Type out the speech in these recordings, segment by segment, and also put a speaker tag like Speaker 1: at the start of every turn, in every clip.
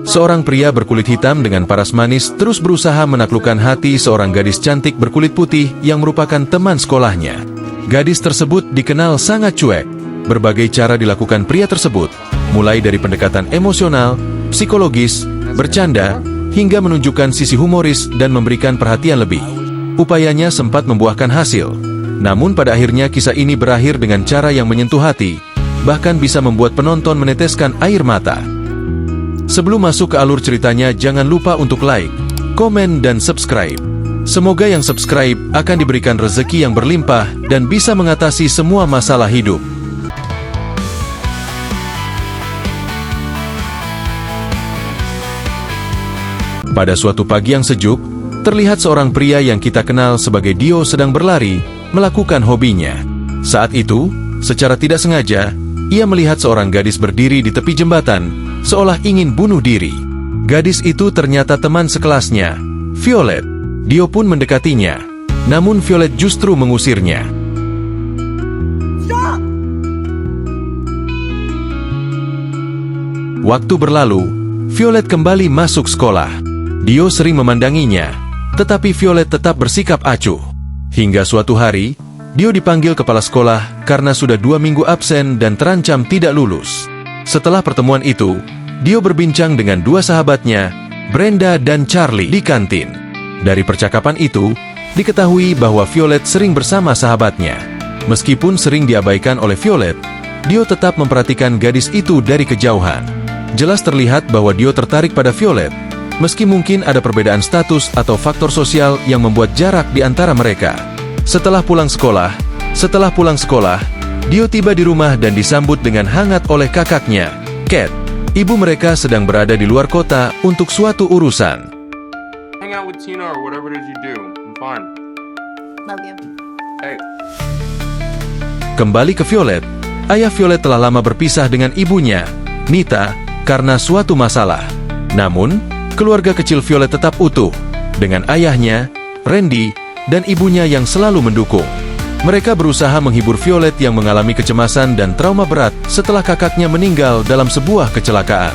Speaker 1: seorang pria berkulit hitam dengan paras manis terus berusaha menaklukkan hati seorang gadis cantik berkulit putih yang merupakan teman sekolahnya. Gadis tersebut dikenal sangat cuek. Berbagai cara dilakukan pria tersebut, mulai dari pendekatan emosional, psikologis, bercanda, hingga menunjukkan sisi humoris dan memberikan perhatian lebih. Upayanya sempat membuahkan hasil. Namun pada akhirnya kisah ini berakhir dengan cara yang menyentuh hati, bahkan bisa membuat penonton meneteskan air mata. Sebelum masuk ke alur ceritanya, jangan lupa untuk like, komen, dan subscribe. Semoga yang subscribe akan diberikan rezeki yang berlimpah dan bisa mengatasi semua masalah hidup. Pada suatu pagi yang sejuk, terlihat seorang pria yang kita kenal sebagai Dio sedang berlari, melakukan hobinya. Saat itu, secara tidak sengaja, ia melihat seorang gadis berdiri di tepi jembatan, seolah ingin bunuh diri. Gadis itu ternyata teman sekelasnya, Violet. Dio pun mendekatinya, namun Violet justru mengusirnya.
Speaker 2: Stop!
Speaker 1: Waktu berlalu, Violet kembali masuk sekolah. Dio sering memandanginya, tetapi Violet tetap bersikap acuh. Hingga suatu hari, Dio dipanggil kepala sekolah karena sudah 2 minggu absen dan terancam tidak lulus. Setelah pertemuan itu, Dio berbincang dengan 2 sahabatnya, Brenda dan Charlie, di kantin. Dari percakapan itu, diketahui bahwa Violet sering bersama sahabatnya. Meskipun sering diabaikan oleh Violet, Dio tetap memperhatikan gadis itu dari kejauhan. Jelas terlihat bahwa Dio tertarik pada Violet, meski mungkin ada perbedaan status atau faktor sosial yang membuat jarak di antara mereka. Setelah pulang sekolah, Dio tiba di rumah dan disambut dengan hangat oleh kakaknya, Kat. Ibu mereka sedang berada di luar kota untuk suatu urusan.
Speaker 3: Hang out with Tina or whatever it is you do. I'm fine.
Speaker 2: Love you.
Speaker 3: Hey.
Speaker 1: Kembali ke Violet, ayah Violet telah lama berpisah dengan ibunya, Nita, karena suatu masalah. Namun, keluarga kecil Violet tetap utuh, dengan ayahnya, Randy, dan ibunya yang selalu mendukung. Mereka berusaha menghibur Violet yang mengalami kecemasan dan trauma berat setelah kakaknya meninggal dalam sebuah kecelakaan.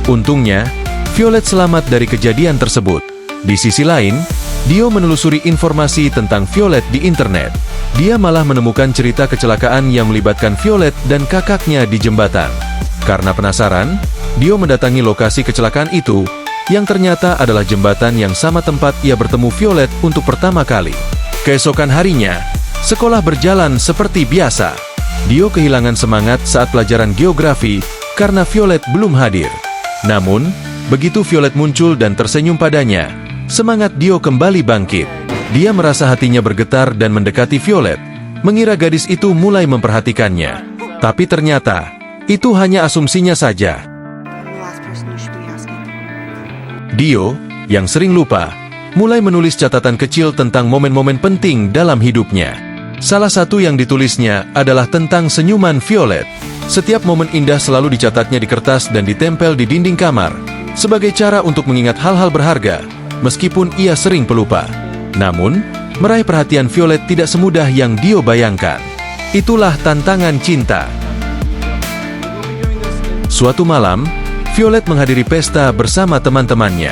Speaker 1: Untungnya, Violet selamat dari kejadian tersebut. Di sisi lain, Dio menelusuri informasi tentang Violet di internet. Dia malah menemukan cerita kecelakaan yang melibatkan Violet dan kakaknya di jembatan. Karena penasaran, Dio mendatangi lokasi kecelakaan itu, yang ternyata adalah jembatan yang sama tempat ia bertemu Violet untuk pertama kali. Keesokan harinya, sekolah berjalan seperti biasa. Dio kehilangan semangat saat pelajaran geografi karena Violet belum hadir. Namun, begitu Violet muncul dan tersenyum padanya, semangat Dio kembali bangkit. Dia merasa hatinya bergetar dan mendekati Violet, mengira gadis itu mulai memperhatikannya. Tapi ternyata, itu hanya asumsinya saja. Dio, yang sering lupa, mulai menulis catatan kecil tentang momen-momen penting dalam hidupnya. Salah satu yang ditulisnya adalah tentang senyuman Violet. Setiap momen indah selalu dicatatnya di kertas dan ditempel di dinding kamar, sebagai cara untuk mengingat hal-hal berharga, meskipun ia sering pelupa. Namun, meraih perhatian Violet tidak semudah yang Dio bayangkan. Itulah tantangan cinta. Suatu malam, Violet menghadiri pesta bersama teman-temannya.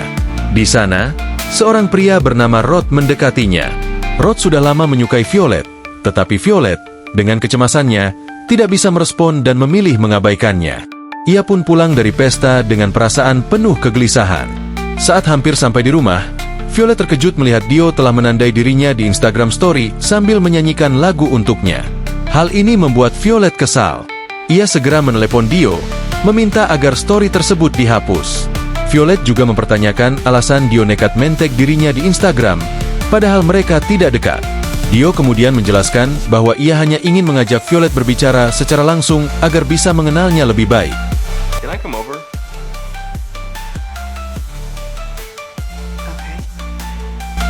Speaker 1: Di sana, seorang pria bernama Rod mendekatinya. Rod sudah lama menyukai Violet, tetapi Violet, dengan kecemasannya, tidak bisa merespon dan memilih mengabaikannya. Ia pun pulang dari pesta dengan perasaan penuh kegelisahan. Saat hampir sampai di rumah, Violet terkejut melihat Dio telah menandai dirinya di Instagram Story sambil menyanyikan lagu untuknya. Hal ini membuat Violet kesal. Ia segera menelepon Dio, meminta agar story tersebut dihapus. Violet juga mempertanyakan alasan Dio nekat mentek dirinya di Instagram, padahal mereka tidak dekat. Dio kemudian menjelaskan bahwa ia hanya ingin mengajak Violet berbicara secara langsung agar bisa mengenalnya lebih baik.
Speaker 3: Can I come over?
Speaker 2: Okay.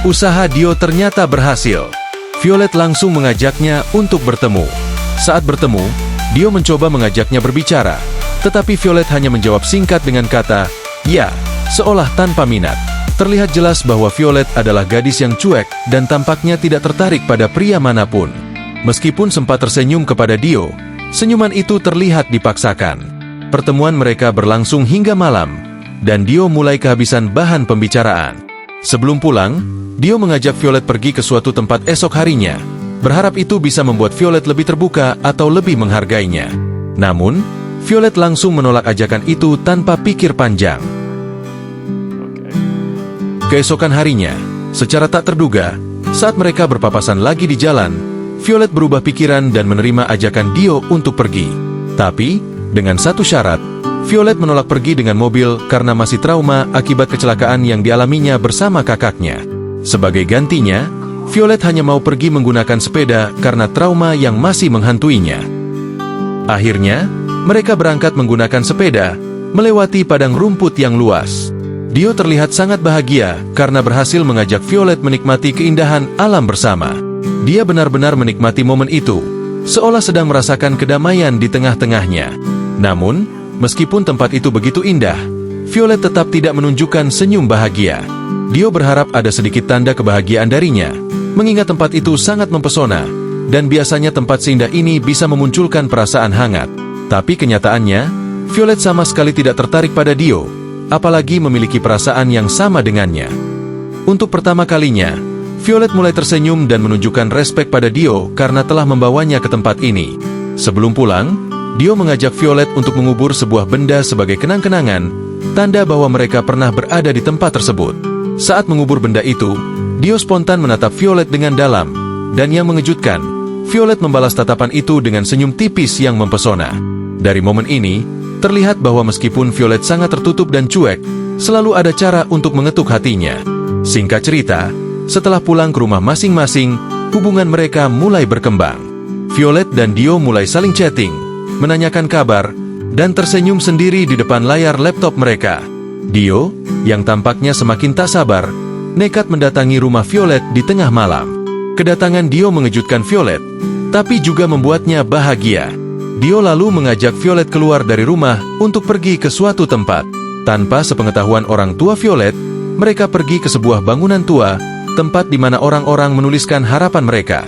Speaker 1: Usaha Dio ternyata berhasil. Violet langsung mengajaknya untuk bertemu. Saat bertemu, Dio mencoba mengajaknya berbicara, tetapi Violet hanya menjawab singkat dengan kata, "Ya," seolah tanpa minat. Terlihat jelas bahwa Violet adalah gadis yang cuek dan tampaknya tidak tertarik pada pria manapun. Meskipun sempat tersenyum kepada Dio, senyuman itu terlihat dipaksakan. Pertemuan mereka berlangsung hingga malam. dan Dio mulai kehabisan bahan pembicaraan. Sebelum pulang, Dio mengajak Violet pergi ke suatu tempat esok harinya, berharap itu bisa membuat Violet lebih terbuka atau lebih menghargainya. Namun, Violet langsung menolak ajakan itu tanpa pikir panjang. Keesokan harinya, secara tak terduga, saat mereka berpapasan lagi di jalan, Violet berubah pikiran dan menerima ajakan Dio untuk pergi. Tapi, dengan satu syarat, Violet menolak pergi dengan mobil karena masih trauma akibat kecelakaan yang dialaminya bersama kakaknya. Sebagai gantinya, Violet hanya mau pergi menggunakan sepeda karena trauma yang masih menghantuinya. Akhirnya, mereka berangkat menggunakan sepeda, melewati padang rumput yang luas. Dio terlihat sangat bahagia karena berhasil mengajak Violet menikmati keindahan alam bersama. Dia benar-benar menikmati momen itu, seolah sedang merasakan kedamaian di tengah-tengahnya. Namun, meskipun tempat itu begitu indah, Violet tetap tidak menunjukkan senyum bahagia. Dio berharap ada sedikit tanda kebahagiaan darinya, mengingat tempat itu sangat mempesona, dan biasanya tempat seindah ini bisa memunculkan perasaan hangat. Tapi kenyataannya, Violet sama sekali tidak tertarik pada Dio, apalagi memiliki perasaan yang sama dengannya. Untuk pertama kalinya, Violet mulai tersenyum dan menunjukkan respek pada Dio karena telah membawanya ke tempat ini. Sebelum pulang, Dio mengajak Violet untuk mengubur sebuah benda sebagai kenang-kenangan, tanda bahwa mereka pernah berada di tempat tersebut. Saat mengubur benda itu, Dio spontan menatap Violet dengan dalam, dan yang mengejutkan, Violet membalas tatapan itu dengan senyum tipis yang mempesona. Dari momen ini, terlihat bahwa meskipun Violet sangat tertutup dan cuek, selalu ada cara untuk mengetuk hatinya. Singkat cerita, setelah pulang ke rumah masing-masing, hubungan mereka mulai berkembang. Violet dan Dio mulai saling chatting, menanyakan kabar, dan tersenyum sendiri di depan layar laptop mereka. Dio, yang tampaknya semakin tak sabar, nekat mendatangi rumah Violet di tengah malam. Kedatangan Dio mengejutkan Violet, tapi juga membuatnya bahagia. Dio lalu mengajak Violet keluar dari rumah untuk pergi ke suatu tempat. Tanpa sepengetahuan orang tua Violet, mereka pergi ke sebuah bangunan tua, tempat di mana orang-orang menuliskan harapan mereka.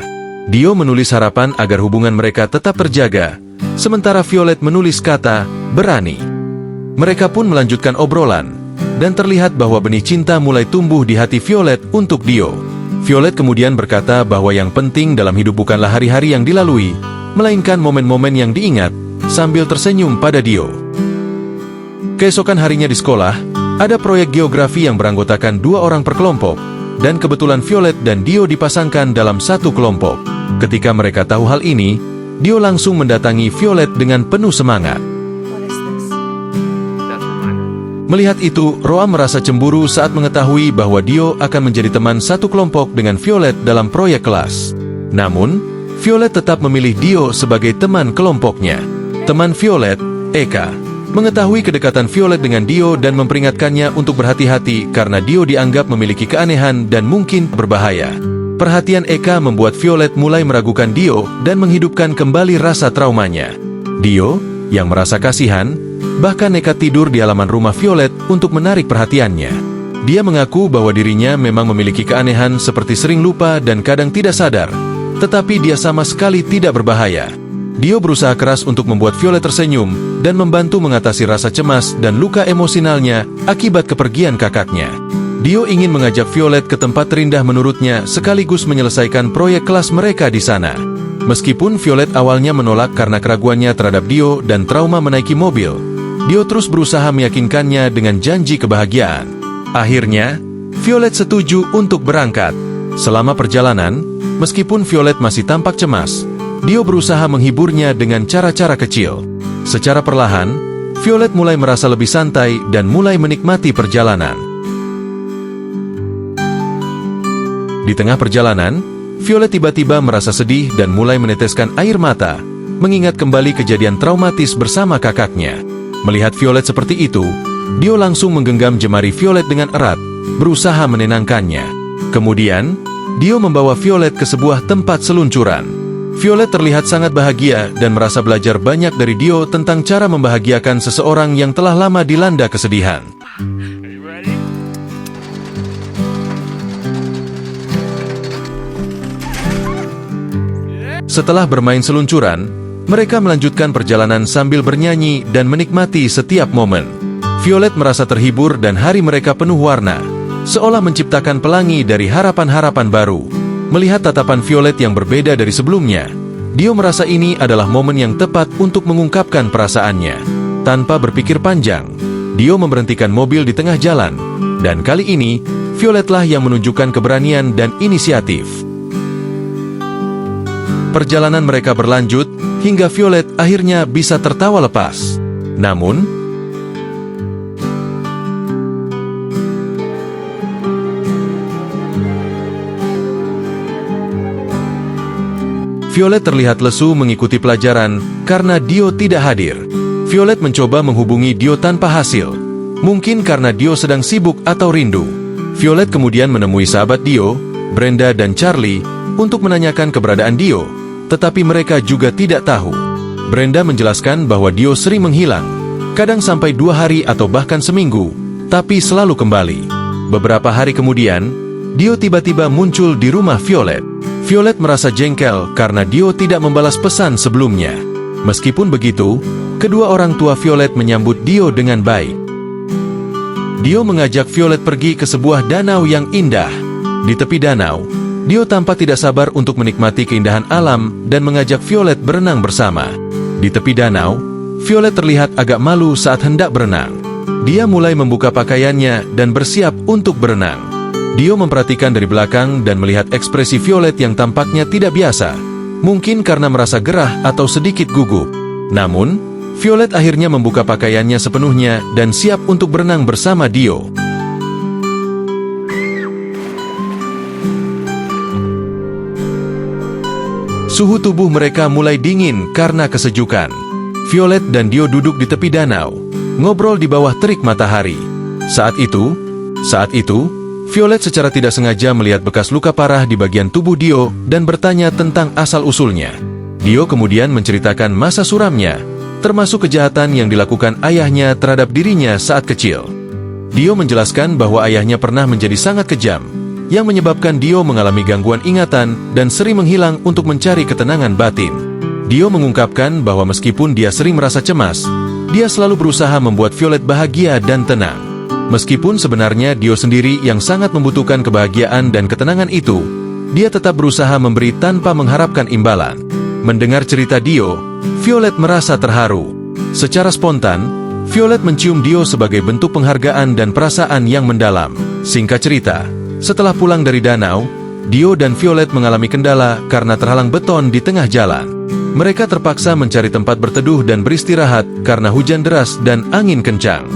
Speaker 1: Dio menulis harapan agar hubungan mereka tetap terjaga, sementara Violet menulis kata, berani. Mereka pun melanjutkan obrolan, dan terlihat bahwa benih cinta mulai tumbuh di hati Violet untuk Dio. Violet kemudian berkata bahwa yang penting dalam hidup bukanlah hari-hari yang dilalui, melainkan momen-momen yang diingat, sambil tersenyum pada Dio. Keesokan harinya di sekolah, ada proyek geografi yang beranggotakan 2 orang per kelompok, dan kebetulan Violet dan Dio dipasangkan dalam satu kelompok. Ketika mereka tahu hal ini, Dio langsung mendatangi Violet dengan penuh semangat. Melihat itu, Roa merasa cemburu saat mengetahui bahwa Dio akan menjadi teman satu kelompok dengan Violet dalam proyek kelas. Namun, Violet tetap memilih Dio sebagai teman kelompoknya. Teman Violet, Eka, mengetahui kedekatan Violet dengan Dio dan memperingatkannya untuk berhati-hati karena Dio dianggap memiliki keanehan dan mungkin berbahaya. Perhatian Eka membuat Violet mulai meragukan Dio dan menghidupkan kembali rasa traumanya. Dio, yang merasa kasihan, bahkan nekat tidur di halaman rumah Violet untuk menarik perhatiannya. Dia mengaku bahwa dirinya memang memiliki keanehan seperti sering lupa dan kadang tidak sadar, tetapi dia sama sekali tidak berbahaya. Dio berusaha keras untuk membuat Violet tersenyum dan membantu mengatasi rasa cemas dan luka emosionalnya akibat kepergian kakaknya. Dio ingin mengajak Violet ke tempat terindah menurutnya sekaligus menyelesaikan proyek kelas mereka di sana. Meskipun Violet awalnya menolak karena keraguannya terhadap Dio dan trauma menaiki mobil, Dio terus berusaha meyakinkannya dengan janji kebahagiaan. Akhirnya, Violet setuju untuk berangkat. Selama perjalanan, meskipun Violet masih tampak cemas, Dio berusaha menghiburnya dengan cara-cara kecil. Secara perlahan, Violet mulai merasa lebih santai dan mulai menikmati perjalanan. Di tengah perjalanan, Violet tiba-tiba merasa sedih dan mulai meneteskan air mata, mengingat kembali kejadian traumatis bersama kakaknya. Melihat Violet seperti itu, Dio langsung menggenggam jemari Violet dengan erat, berusaha menenangkannya. Kemudian, Dio membawa Violet ke sebuah tempat seluncuran. Violet terlihat sangat bahagia dan merasa belajar banyak dari Dio tentang cara membahagiakan seseorang yang telah lama dilanda kesedihan. Setelah bermain seluncuran, mereka melanjutkan perjalanan sambil bernyanyi dan menikmati setiap momen. Violet merasa terhibur dan hari mereka penuh warna, seolah menciptakan pelangi dari harapan-harapan baru. Melihat tatapan Violet yang berbeda dari sebelumnya, Dio merasa ini adalah momen yang tepat untuk mengungkapkan perasaannya. Tanpa berpikir panjang, Dio memberhentikan mobil di tengah jalan, dan kali ini, Violetlah yang menunjukkan keberanian dan inisiatif. Perjalanan mereka berlanjut, hingga Violet akhirnya bisa tertawa lepas. Namun, Violet terlihat lesu mengikuti pelajaran karena Dio tidak hadir. Violet mencoba menghubungi Dio tanpa hasil. Mungkin karena Dio sedang sibuk atau rindu. Violet kemudian menemui sahabat Dio, Brenda dan Charlie, untuk menanyakan keberadaan Dio, tetapi mereka juga tidak tahu. Brenda menjelaskan bahwa Dio sering menghilang, kadang sampai 2 hari atau bahkan seminggu, tapi selalu kembali. Beberapa hari kemudian, Dio tiba-tiba muncul di rumah Violet. Violet merasa jengkel karena Dio tidak membalas pesan sebelumnya. Meskipun begitu, kedua orang tua Violet menyambut Dio dengan baik. Dio mengajak Violet pergi ke sebuah danau yang indah. Di tepi danau, Dio tampak tidak sabar untuk menikmati keindahan alam dan mengajak Violet berenang bersama. Di tepi danau, Violet terlihat agak malu saat hendak berenang. Dia mulai membuka pakaiannya dan bersiap untuk berenang. Dio memperhatikan dari belakang dan melihat ekspresi Violet yang tampaknya tidak biasa. Mungkin karena merasa gerah atau sedikit gugup. Namun, Violet akhirnya membuka pakaiannya sepenuhnya dan siap untuk berenang bersama Dio. Suhu tubuh mereka mulai dingin karena kesejukan. Violet dan Dio duduk di tepi danau, ngobrol di bawah terik matahari. Saat itu, Violet secara tidak sengaja melihat bekas luka parah di bagian tubuh Dio dan bertanya tentang asal-usulnya. Dio kemudian menceritakan masa suramnya, termasuk kejahatan yang dilakukan ayahnya terhadap dirinya saat kecil. Dio menjelaskan bahwa ayahnya pernah menjadi sangat kejam, yang menyebabkan Dio mengalami gangguan ingatan dan sering menghilang untuk mencari ketenangan batin. Dio mengungkapkan bahwa meskipun dia sering merasa cemas, dia selalu berusaha membuat Violet bahagia dan tenang. Meskipun sebenarnya Dio sendiri yang sangat membutuhkan kebahagiaan dan ketenangan itu, dia tetap berusaha memberi tanpa mengharapkan imbalan. Mendengar cerita Dio, Violet merasa terharu. Secara spontan, Violet mencium Dio sebagai bentuk penghargaan dan perasaan yang mendalam. Singkat cerita, setelah pulang dari danau, Dio dan Violet mengalami kendala karena terhalang beton di tengah jalan. Mereka terpaksa mencari tempat berteduh dan beristirahat karena hujan deras dan angin kencang.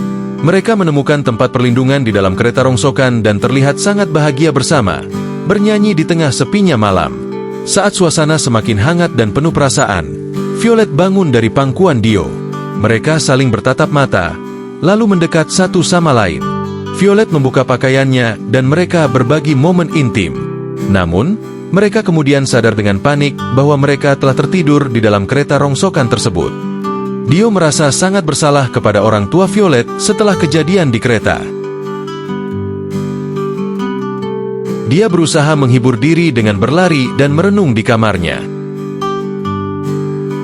Speaker 1: Mereka menemukan tempat perlindungan di dalam kereta rongsokan dan terlihat sangat bahagia bersama, bernyanyi di tengah sepinya malam. Saat suasana semakin hangat dan penuh perasaan, Violet bangun dari pangkuan Dio. Mereka saling bertatap mata, lalu mendekat satu sama lain. Violet membuka pakaiannya dan mereka berbagi momen intim. Namun, mereka kemudian sadar dengan panik bahwa mereka telah tertidur di dalam kereta rongsokan tersebut. Dio merasa sangat bersalah kepada orang tua Violet setelah kejadian di kereta. Dia berusaha menghibur diri dengan berlari dan merenung di kamarnya.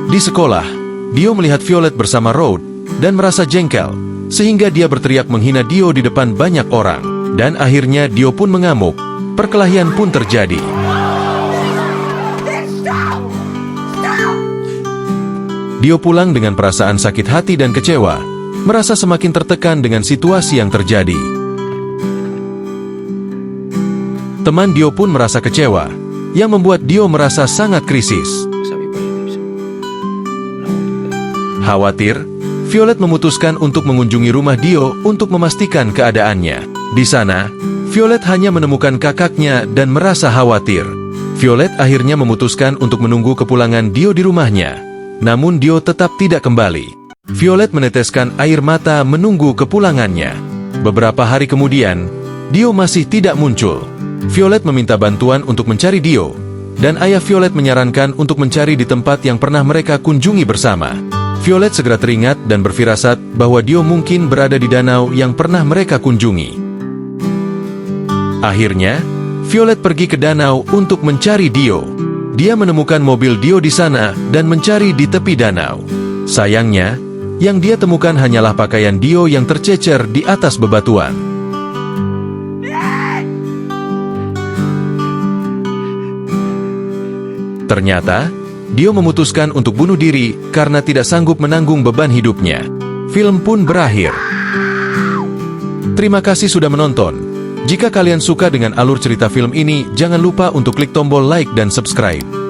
Speaker 1: Di sekolah, Dio melihat Violet bersama Rod dan merasa jengkel, sehingga dia berteriak menghina Dio di depan banyak orang. Dan akhirnya Dio pun mengamuk. Perkelahian pun terjadi. Dio pulang dengan perasaan sakit hati dan kecewa, merasa semakin tertekan dengan situasi yang terjadi. Teman Dio pun merasa kecewa, yang membuat Dio merasa sangat krisis. Khawatir, Violet memutuskan untuk mengunjungi rumah Dio untuk memastikan keadaannya. Di sana, Violet hanya menemukan kakaknya dan merasa khawatir. Violet akhirnya memutuskan untuk menunggu kepulangan Dio di rumahnya. Namun Dio tetap tidak kembali. Violet meneteskan air mata menunggu kepulangannya. Beberapa hari kemudian, Dio masih tidak muncul. Violet meminta bantuan untuk mencari Dio, dan ayah Violet menyarankan untuk mencari di tempat yang pernah mereka kunjungi bersama. Violet segera teringat dan berfirasat bahwa Dio mungkin berada di danau yang pernah mereka kunjungi. Akhirnya, Violet pergi ke danau untuk mencari Dio. Dia menemukan mobil Dio di sana dan mencari di tepi danau. Sayangnya, Yang dia temukan hanyalah pakaian Dio yang tercecer di atas bebatuan. Ternyata, Dio memutuskan untuk bunuh diri karena tidak sanggup menanggung beban hidupnya. Film pun berakhir. Terima kasih sudah menonton. Jika kalian suka dengan alur cerita film ini, jangan lupa untuk klik tombol like dan subscribe.